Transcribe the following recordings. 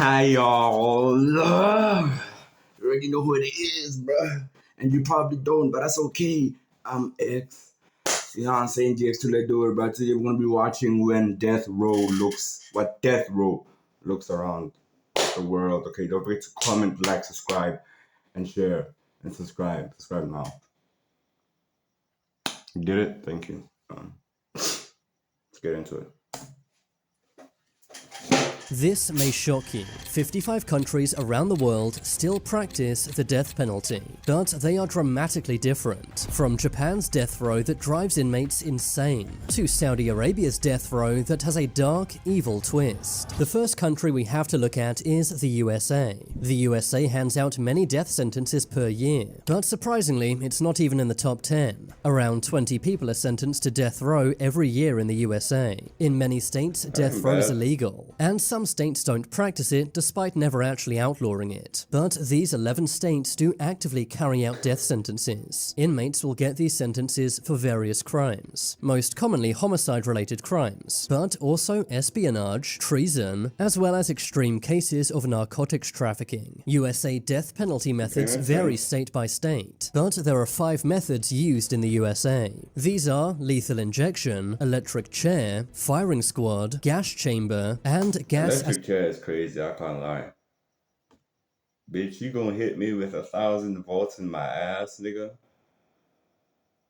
Hi y'all. You already know who it is, bruh. And you probably don't, but that's okay. I'm X. You know what I'm saying? GX2 Let Do It, bro. Today we're gonna be watching what Death Row looks around the world. Okay, don't forget to comment, like, subscribe, and share. And subscribe. Subscribe now. You did it? Thank you. Let's get into it. This may shock you. 55 countries around the world still practice the death penalty, but they are dramatically different. From Japan's death row that drives inmates insane, to Saudi Arabia's death row that has a dark, evil twist. The first country we have to look at is the USA. The USA hands out many death sentences per year, but surprisingly, it's not even in the top 10. Around 20 people are sentenced to death row every year in the USA. In many states, death row is illegal, and some states don't practice it despite never actually outlawing it. But these 11 states do actively carry out death sentences. Inmates will get these sentences for various crimes, most commonly homicide-related crimes, but also espionage, treason, as well as extreme cases of narcotics trafficking. USA death penalty methods vary state by state, but there are 5 methods used in the USA. These are lethal injection, electric chair, firing squad, gas chamber, and gas. Electric chair is crazy, I can't lie. Bitch, you gonna hit me with 1,000 volts in my ass, nigga?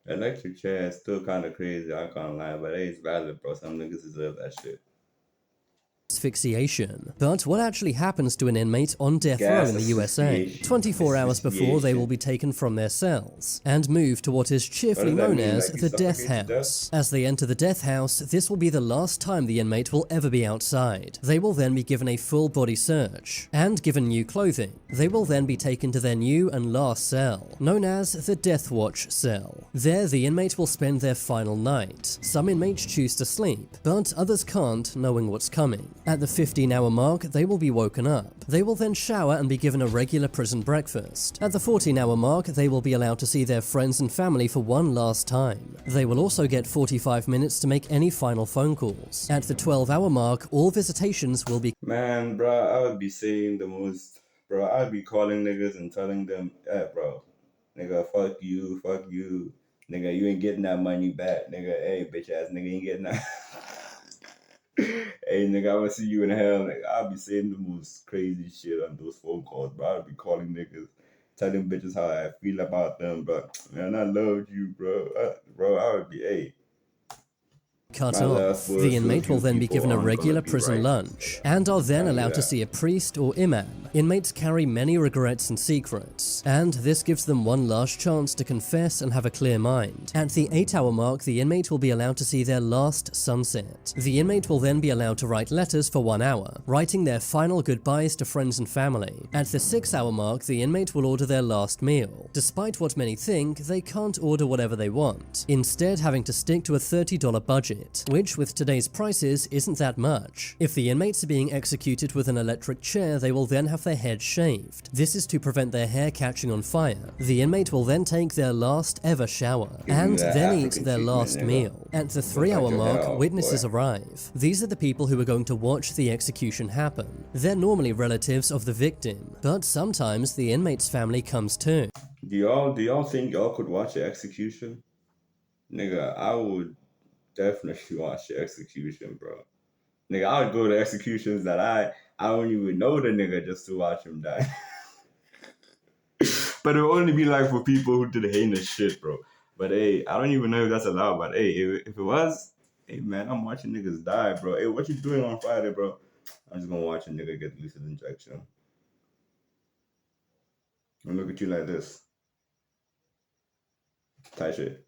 Electric chair is still kind of crazy, I can't lie, but it's valid, bro. Some niggas deserve that shit. Asphyxiation. But what actually happens to an inmate on death row in the USA? 24 hours before they will be taken from their cells and moved to what is cheerfully known as the death house. As they enter the death house, this will be the last time the inmate will ever be outside. They will then be given a full body search and given new clothing. They will then be taken to their new and last cell, known as the Death Watch cell. There, the inmate will spend their final night. Some inmates choose to sleep, but others can't, knowing what's coming. At the 15-hour mark, they will be woken up. They will then shower and be given a regular prison breakfast. At the 14-hour mark, they will be allowed to see their friends and family for one last time. They will also get 45 minutes to make any final phone calls. At the 12-hour mark, all visitations will be— Man, bro, I would be saying the most, bro. I'd be calling niggas and telling them, hey, bro, nigga, fuck you, nigga, you ain't getting that money back, nigga, hey, bitch ass nigga, you ain't getting that. Hey, nigga, I will see you in hell. Nigga, I'll be saying the most crazy shit on those phone calls, bro. I'll be calling niggas, telling bitches how I feel about them, but man, I love you, bro. Bro, I would be, hey. cut off. The inmate will then be given a regular prison lunch and are then allowed to see a priest or imam. Inmates carry many regrets and secrets, and this gives them one last chance to confess and have a clear mind. At the 8-hour mark, the inmate will be allowed to see their last sunset. The inmate will then be allowed to write letters for 1 hour, writing their final goodbyes to friends and family. At the 6-hour mark, the inmate will order their last meal. Despite what many think, they can't order whatever they want, instead having to stick to a $30 budget, which with today's prices isn't that much. If the inmates are being executed with an electric chair, they will then have their heads shaved. This is to prevent their hair catching on fire. The inmate will then take their last ever shower and then eat their last meal. At the 3-hour mark, witnesses arrive. These are the people who are going to watch the execution happen. They're normally relatives of the victim, but sometimes the inmate's family comes too. Do y'all think y'all could watch the execution? Nigga, I would definitely watch the execution, bro. Nigga, I would go to executions that I don't even know the nigga just to watch him die. But it would only be like for people who did heinous shit, bro. But hey, I don't even know if that's allowed. But hey, if it was, hey man, I'm watching niggas die, bro. Hey, what you doing on Friday, bro? I'm just gonna watch a nigga get lethal injection. And look at you like this. Tight shit.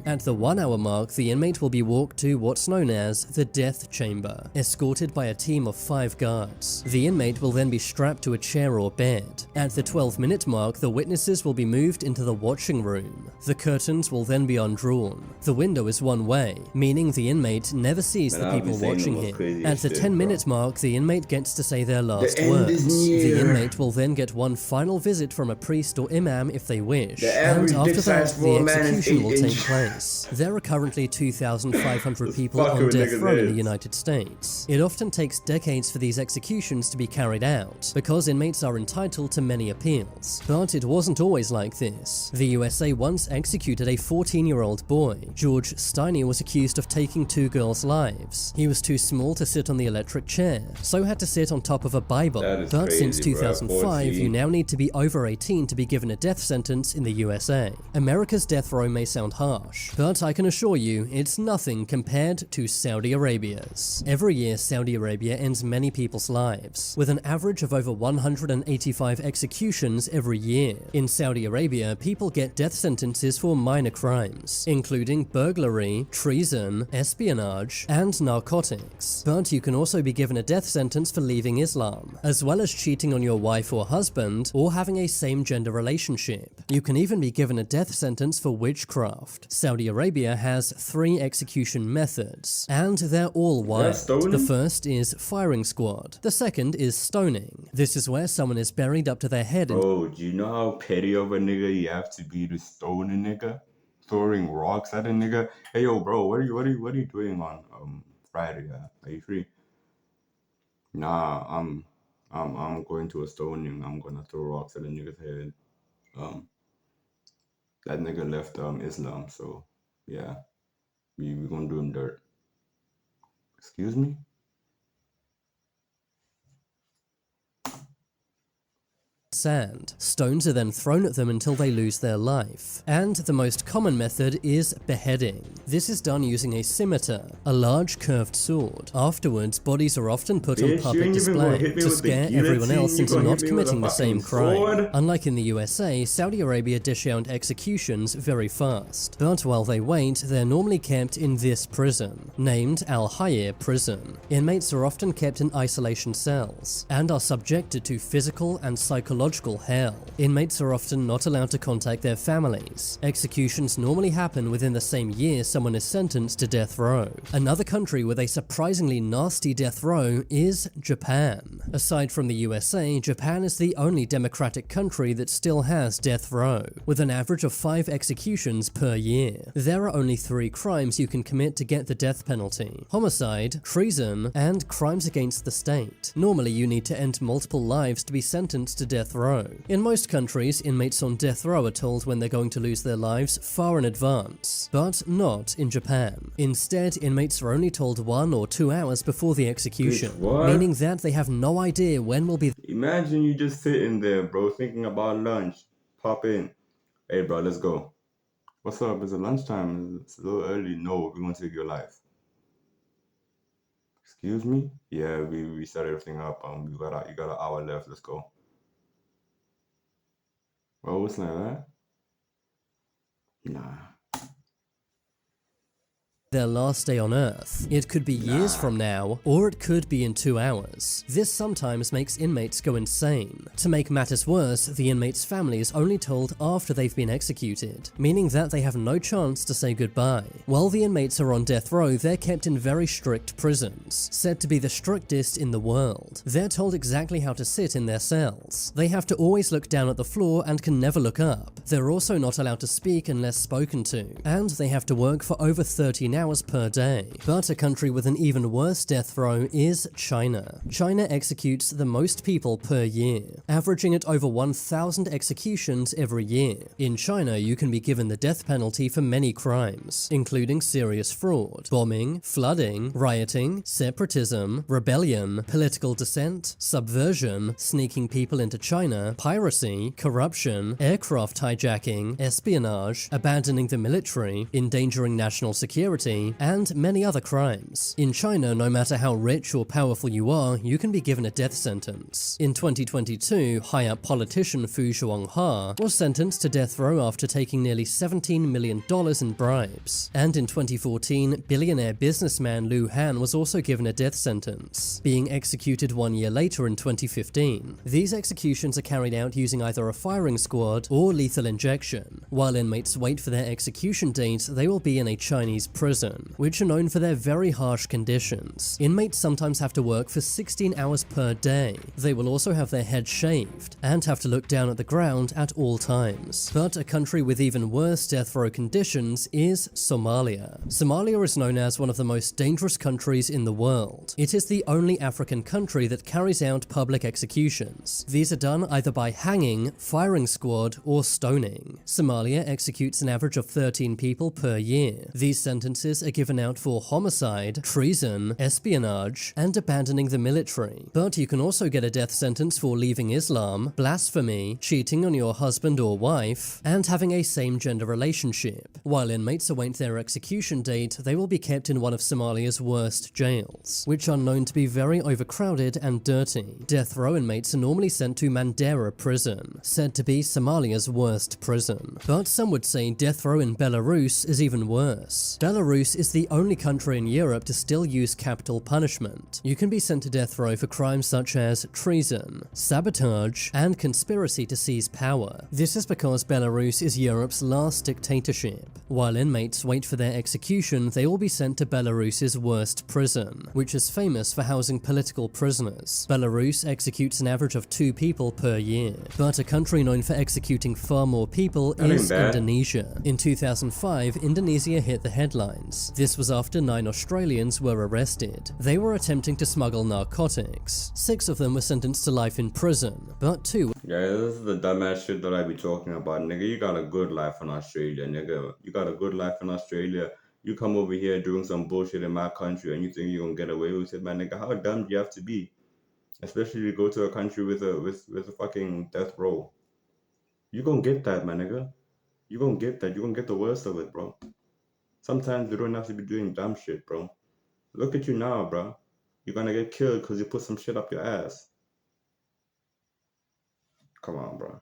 At the 1-hour mark, the inmate will be walked to what's known as the death chamber, escorted by a team of 5 guards. The inmate will then be strapped to a chair or bed. At the 12-minute mark, the witnesses will be moved into the watching room. The curtains will then be undrawn. The window is one way, meaning the inmate never sees the people watching him. At the 10-minute mark, the inmate gets to say their last words. The inmate will then get one final visit from a priest or imam if they wish, and after that, the execution will take place. case. There are currently 2,500 people fucking on death niggas row in the is. United States. It often takes decades for these executions to be carried out, because inmates are entitled to many appeals. But it wasn't always like this. The USA once executed a 14-year-old boy. George Steiny was accused of taking 2 girls' lives. He was too small to sit on the electric chair, so had to sit on top of a Bible. That is But since crazy, bro. 2005, 14. you now need to be over 18 to be given a death sentence in the USA. America's death row may sound harsh, but I can assure you it's nothing compared to Saudi Arabia's. Every year, Saudi Arabia ends many people's lives, with an average of over 185 executions every year. In Saudi Arabia, people get death sentences for minor crimes, including burglary, treason, espionage, and narcotics. But you can also be given a death sentence for leaving Islam, as well as cheating on your wife or husband, or having a same-gender relationship. You can even be given a death sentence for witchcraft. Saudi Arabia has 3 execution methods, and they're all wild. stoning? The first is firing squad. The second is stoning. This is where someone is buried up to their head in Bro, do you know how petty of a nigga you have to be to stone a nigga? Throwing rocks at a nigga? Hey yo, bro, what are you doing on Friday? Are you free? Nah, I'm going to a stoning. I'm gonna throw rocks at a nigga's head. That nigga left Islam, so yeah, we gonna do him dirt. Excuse me? sand. Stones are then thrown at them until they lose their life. And the most common method is beheading. This is done using a scimitar, a large curved sword. Afterwards, bodies are often put on public display to scare everyone else into not committing the same crime. Unlike in the USA, Saudi Arabia dish out executions very fast. But while they wait, they're normally kept in this prison, named Al Hayr Prison. Inmates are often kept in isolation cells, and are subjected to physical and psychological hell. Inmates are often not allowed to contact their families. Executions normally happen within the same year someone is sentenced to death row. Another country with a surprisingly nasty death row is Japan. Aside from the USA, Japan is the only democratic country that still has death row, with an average of 5 executions per year. There are only 3 crimes you can commit to get the death penalty: homicide, treason, and crimes against the state. Normally you need to end multiple lives to be sentenced to death row. In most countries, inmates on death row are told when they're going to lose their lives far in advance, but not in Japan. Instead, inmates are only told 1 or 2 hours before the execution, meaning that they have no idea when will be. Imagine you just sitting there, bro, thinking about lunch. Pop in. Hey, bro, let's go. What's up? Is it lunchtime? It's a little early. No, we're gonna take your life. Excuse me? Yeah, we set everything up. You got an hour left. Let's go. Well, it's like that. Nah. Their last day on Earth. It could be years from now, or it could be in 2 hours. This sometimes makes inmates go insane. To make matters worse, the inmates' family is only told after they've been executed, meaning that they have no chance to say goodbye. While the inmates are on death row, they're kept in very strict prisons, said to be the strictest in the world. They're told exactly how to sit in their cells. They have to always look down at the floor and can never look up. They're also not allowed to speak unless spoken to, and they have to work for over 13 hours per day. But a country with an even worse death row is China. China executes the most people per year, averaging at over 1,000 executions every year. In China, you can be given the death penalty for many crimes, including serious fraud, bombing, flooding, rioting, separatism, rebellion, political dissent, subversion, sneaking people into China, piracy, corruption, aircraft hijacking, espionage, abandoning the military, endangering national security, and many other crimes. In China, no matter how rich or powerful you are, you can be given a death sentence. In 2022, high-up politician Fu Zhuangha was sentenced to death row after taking nearly $17 million in bribes. And in 2014, billionaire businessman Liu Han was also given a death sentence, being executed 1 year later in 2015. These executions are carried out using either a firing squad or lethal injection. While inmates wait for their execution date, they will be in a Chinese prison. prison, which are known for their very harsh conditions. Inmates sometimes have to work for 16 hours per day. They will also have their heads shaved and have to look down at the ground at all times. But a country with even worse death row conditions is Somalia. Somalia is known as one of the most dangerous countries in the world. It is the only African country that carries out public executions. These are done either by hanging, firing squad, or stoning. Somalia executes an average of 13 people per year. These sentences are given out for homicide, treason, espionage, and abandoning the military. But you can also get a death sentence for leaving Islam, blasphemy, cheating on your husband or wife, and having a same-gender relationship. While inmates await their execution date, they will be kept in one of Somalia's worst jails, which are known to be very overcrowded and dirty. Death row inmates are normally sent to Mandera prison, said to be Somalia's worst prison. But some would say death row in Belarus is even worse. Belarus is the only country in Europe to still use capital punishment. You can be sent to death row for crimes such as treason, sabotage, and conspiracy to seize power. This is because Belarus is Europe's last dictatorship. While inmates wait for their execution, they will be sent to Belarus's worst prison, which is famous for housing political prisoners. Belarus executes an average of 2 people per year, but a country known for executing far more people is Indonesia. In 2005, Indonesia hit the headlines. This was after 9 Australians were arrested. They were attempting to smuggle narcotics. 6 of them were sentenced to life in prison, but 2 Yeah, this is the dumbass shit that I be talking about, nigga. You got a good life in Australia, nigga. You got a good life in Australia. You come over here doing some bullshit in my country and you think you're gonna get away with it, man, nigga. How dumb do you have to be? Especially to go to a country with a fucking death row. You gonna get that, man, nigga. You gonna get that. You gonna get the worst of it, bro. Sometimes you don't have to be doing dumb shit, bro. Look at you now, bro. You're gonna get killed because you put some shit up your ass. Come on, bro.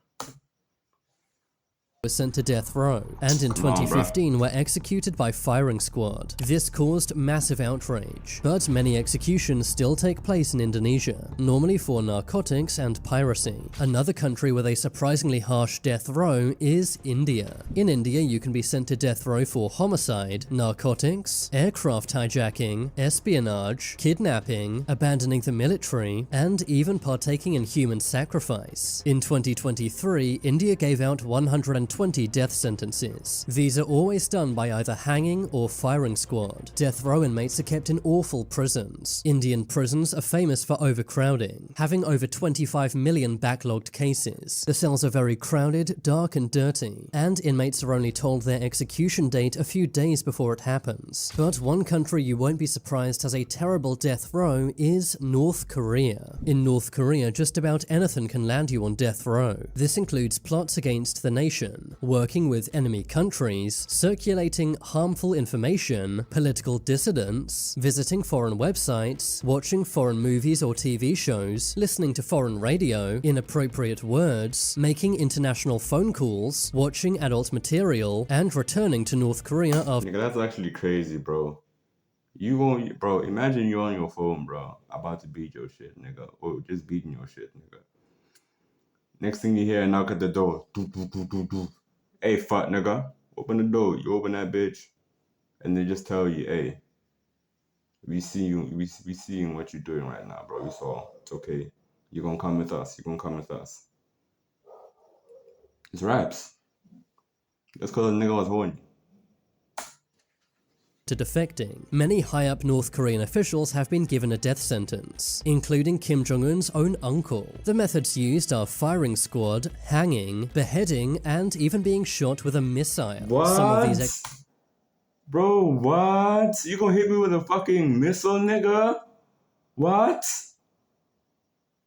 were sent to death row, and in 2015 were executed by firing squad. This caused massive outrage, but many executions still take place in Indonesia, normally for narcotics and piracy. Another country with a surprisingly harsh death row is India. In India, you can be sent to death row for homicide, narcotics, aircraft hijacking, espionage, kidnapping, abandoning the military, and even partaking in human sacrifice. In 2023, India gave out 120 death sentences. These are always done by either hanging or firing squad. Death row inmates are kept in awful prisons. Indian prisons are famous for overcrowding, having over 25 million backlogged cases. The cells are very crowded, dark and dirty, and inmates are only told their execution date a few days before it happens. But one country you won't be surprised has a terrible death row is North Korea. In North Korea, just about anything can land you on death row. This includes plots against the nation, working with enemy countries, circulating harmful information, political dissidents, visiting foreign websites, watching foreign movies or TV shows, listening to foreign radio, inappropriate words, making international phone calls, watching adult material, and returning to North Korea after— Nigga, that's actually crazy, bro. Bro, imagine you on your phone, bro, about to beat your shit, nigga, or just beating your shit, nigga. Next thing you hear, a knock at the door. Doo, doo, doo, doo, doo. Hey, fuck, nigga, open the door. You open that bitch, and they just tell you, hey, we see you, we seeing what you're doing right now, bro. We saw. It's okay. You're gonna come with us. You're gonna come with us. It's That's because the nigga was horny. to defecting. Many high-up North Korean officials have been given a death sentence, including Kim Jong-un's own uncle. The methods used are firing squad, hanging, beheading, and even being shot with a missile. What? Some of these Bro, what? You gonna hit me with a fucking missile, nigga? What?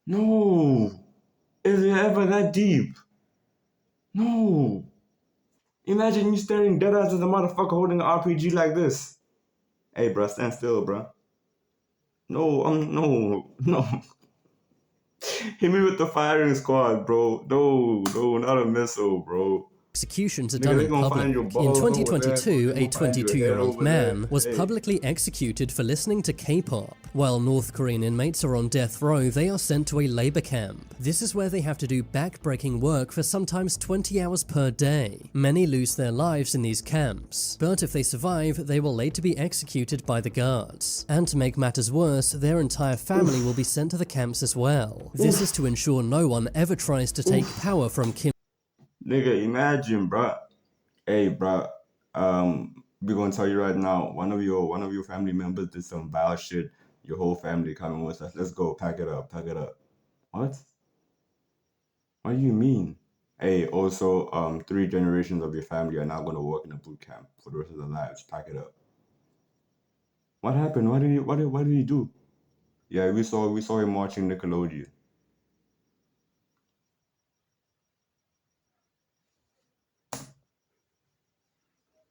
No. Is it ever that deep? No. Imagine you staring dead eyes at the motherfucker holding an RPG like this. Hey, bro, stand still, bro. No, no. Hit me with the firing squad, bro. No, not a missile, bro. executions are Nigga, done they in gonna public. find your In balls over there, 2022, they a gonna find your head 22-year-old over man there. was Hey. publicly executed for listening to K-pop. While North Korean inmates are on death row, they are sent to a labor camp. This is where they have to do back-breaking work for sometimes 20 hours per day. Many lose their lives in these camps, but if they survive, they will later be executed by the guards. And to make matters worse, their entire family will be sent to the camps as well. This is to ensure no one ever tries to take power from Kim. Nigga, imagine, bruh. Hey, bruh. We gonna tell you right now. One of your family members did some vile shit. Your whole family coming with us. Let's go. Pack it up. Pack it up. What? What do you mean? Hey, also, 3 generations of your family are now gonna work in a boot camp for the rest of their lives. Pack it up. What happened? What did he do? Yeah, we saw him watching Nickelodeon.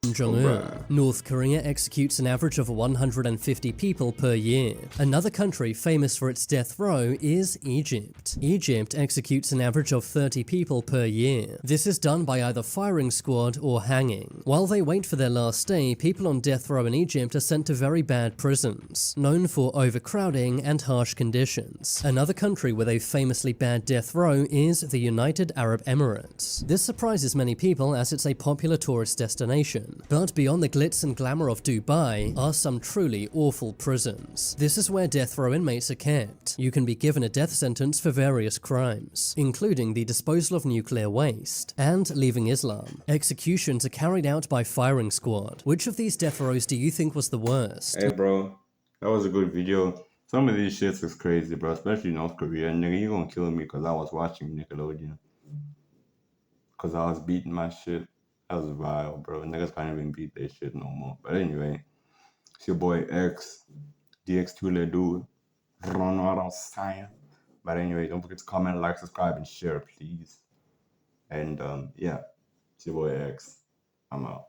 Kim Jong-un. North Korea executes an average of 150 people per year. Another country famous for its death row is Egypt. Egypt executes an average of 30 people per year. This is done by either firing squad or hanging. While they wait for their last day, people on death row in Egypt are sent to very bad prisons, known for overcrowding and harsh conditions. Another country with a famously bad death row is the United Arab Emirates. This surprises many people as it's a popular tourist destination. But beyond the glitz and glamour of Dubai are some truly awful prisons. This is where death row inmates are kept. You can be given a death sentence for various crimes, including the disposal of nuclear waste and leaving Islam. Executions are carried out by firing squad. Which of these death rows do you think was the worst? Hey, bro, that was a good video. Some of these shits is crazy, bro, especially North Korea. Nigga, you gonna kill me because I was watching Nickelodeon. Because I was beating my shit. That was vile, bro. Niggas can't even beat their shit no more. But anyway, it's your boy X, DX2 Le Dude. Don't know what I'm saying. But anyway, don't forget to comment, like, subscribe, and share, please. And yeah, it's your boy X. I'm out.